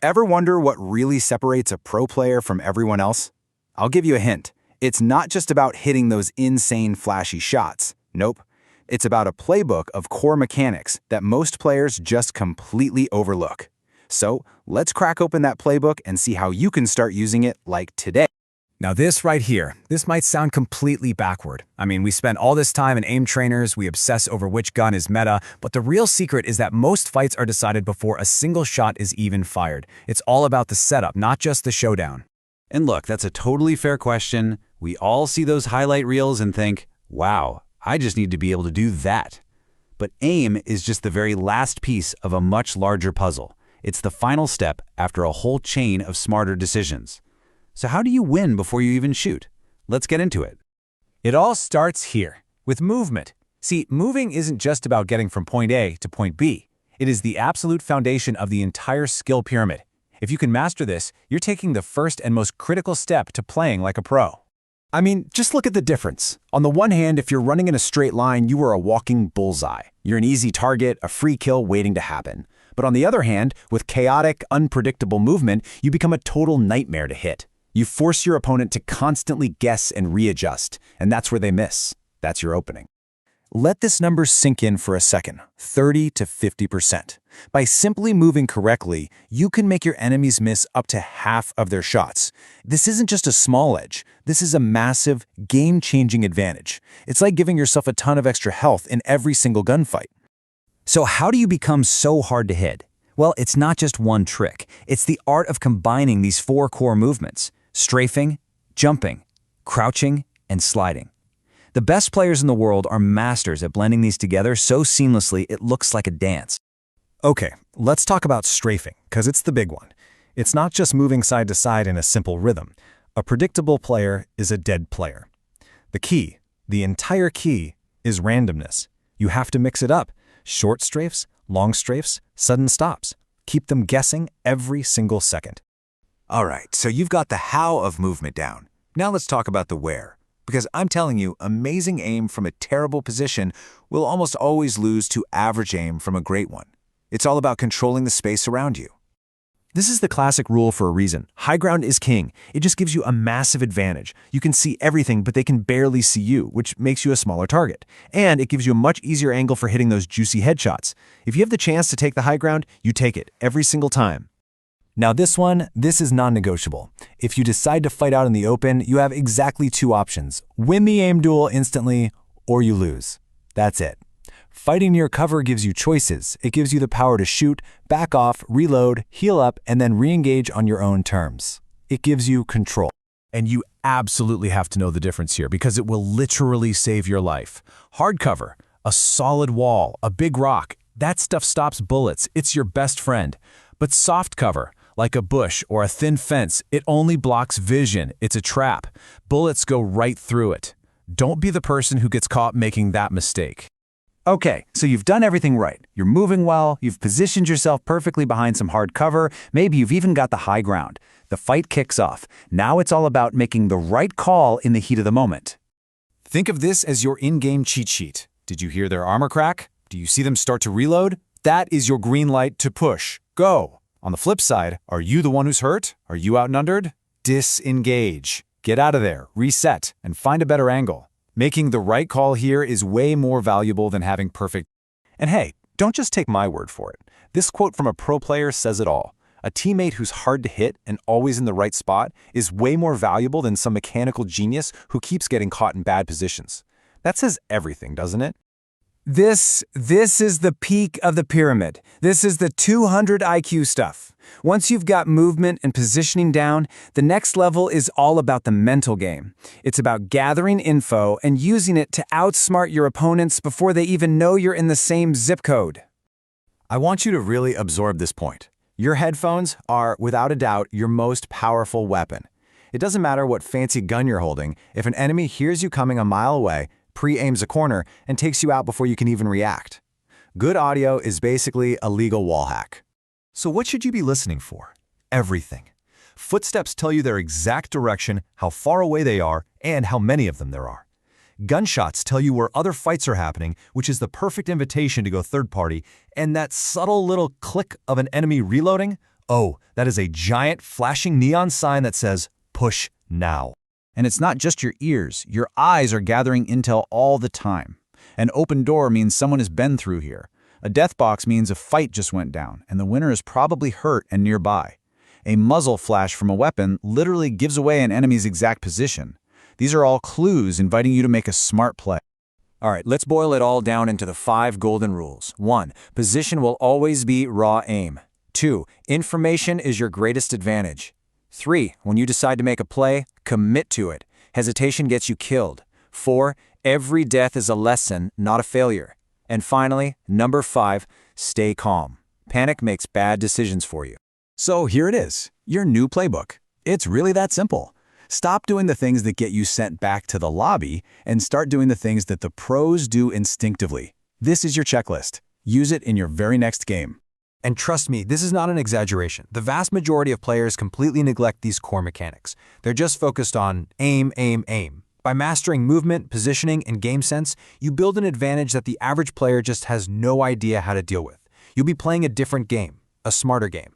Ever wonder what really separates a pro player from everyone else? I'll give you a hint. It's not just about hitting those insane flashy shots. Nope. It's about a playbook of core mechanics that most players just completely overlook. So let's crack open that playbook and see how you can start using it like today. Now this right here, this might sound completely backward. I mean, we spend all this time in aim trainers, we obsess over which gun is meta, but the real secret is that most fights are decided before a single shot is even fired. It's all about the setup, not just the showdown. And look, that's a totally fair question. We all see those highlight reels and think, wow, I just need to be able to do that. But aim is just the very last piece of a much larger puzzle. It's the final step after a whole chain of smarter decisions. So how do you win before you even shoot? Let's get into it. It all starts here, with movement. See, moving isn't just about getting from point A to point B. It is the absolute foundation of the entire skill pyramid. If you can master this, you're taking the first and most critical step to playing like a pro. I mean, just look at the difference. On the one hand, if you're running in a straight line, you are a walking bullseye. You're an easy target, a free kill waiting to happen. But on the other hand, with chaotic, unpredictable movement, you become a total nightmare to hit. You force your opponent to constantly guess and readjust, and that's where they miss. That's your opening. Let this number sink in for a second, 30 to 50%. By simply moving correctly, you can make your enemies miss up to half of their shots. This isn't just a small edge. This is a massive, game-changing advantage. It's like giving yourself a ton of extra health in every single gunfight. So how do you become so hard to hit? Well, it's not just one trick. It's the art of combining these 4 core movements: strafing, jumping, crouching, and sliding. The best players in the world are masters at blending these together so seamlessly it looks like a dance. Okay, let's talk about strafing, because it's the big one. It's not just moving side to side in a simple rhythm. A predictable player is a dead player. The key, the entire key, is randomness. You have to mix it up. Short strafes, long strafes, sudden stops. Keep them guessing every single second. All right, so you've got the how of movement down. Now let's talk about the where. Because I'm telling you, amazing aim from a terrible position will almost always lose to average aim from a great one. It's all about controlling the space around you. This is the classic rule for a reason. High ground is king. It just gives you a massive advantage. You can see everything, but they can barely see you, which makes you a smaller target. And it gives you a much easier angle for hitting those juicy headshots. If you have the chance to take the high ground, you take it every single time. Now this is non-negotiable. If you decide to fight out in the open, you have exactly 2 options. Win the aim duel instantly, or you lose. That's it. Fighting near cover gives you choices. It gives you the power to shoot, back off, reload, heal up, and then re-engage on your own terms. It gives you control. And you absolutely have to know the difference here, because it will literally save your life. Hard cover, a solid wall, a big rock, that stuff stops bullets. It's your best friend. But soft cover, like a bush or a thin fence, it only blocks vision. It's a trap. Bullets go right through it. Don't be the person who gets caught making that mistake. Okay, so you've done everything right. You're moving well, you've positioned yourself perfectly behind some hard cover, maybe you've even got the high ground. The fight kicks off. Now it's all about making the right call in the heat of the moment. Think of this as your in-game cheat sheet. Did you hear their armor crack? Do you see them start to reload? That is your green light to push. Go! On the flip side, are you the one who's hurt? Are you outnumbered? Disengage. Get out of there, reset, and find a better angle. Making the right call here is way more valuable than having perfect. And hey, don't just take my word for it. This quote from a pro player says it all. A teammate who's hard to hit and always in the right spot is way more valuable than some mechanical genius who keeps getting caught in bad positions. That says everything, doesn't it? This is the peak of the pyramid. This is the 200 IQ stuff. Once you've got movement and positioning down, the next level is all about the mental game. It's about gathering info and using it to outsmart your opponents before they even know you're in the same zip code. I want you to really absorb this point. Your headphones are, without a doubt, your most powerful weapon. It doesn't matter what fancy gun you're holding, if an enemy hears you coming a mile away, pre-aims a corner, and takes you out before you can even react. Good audio is basically a legal wall hack. So what should you be listening for? Everything. Footsteps tell you their exact direction, how far away they are, and how many of them there are. Gunshots tell you where other fights are happening, which is the perfect invitation to go third party, and that subtle little click of an enemy reloading? Oh, that is a giant flashing neon sign that says, push now. And it's not just your ears. Your eyes are gathering intel all the time. An open door means someone has been through here. A death box means a fight just went down, and the winner is probably hurt and nearby. A muzzle flash from a weapon literally gives away an enemy's exact position. These are all clues inviting you to make a smart play. All right, let's boil it all down into the 5 golden rules. 1. Position will always be raw aim. 2. Information is your greatest advantage. 3. When you decide to make a play, commit to it. Hesitation gets you killed. 4. Every death is a lesson, not a failure. And finally, number 5, stay calm. Panic makes bad decisions for you. So here it is, your new playbook. It's really that simple. Stop doing the things that get you sent back to the lobby and start doing the things that the pros do instinctively. This is your checklist. Use it in your very next game. And trust me, this is not an exaggeration. The vast majority of players completely neglect these core mechanics. They're just focused on aim, aim, aim. By mastering movement, positioning, and game sense, you build an advantage that the average player just has no idea how to deal with. You'll be playing a different game, a smarter game.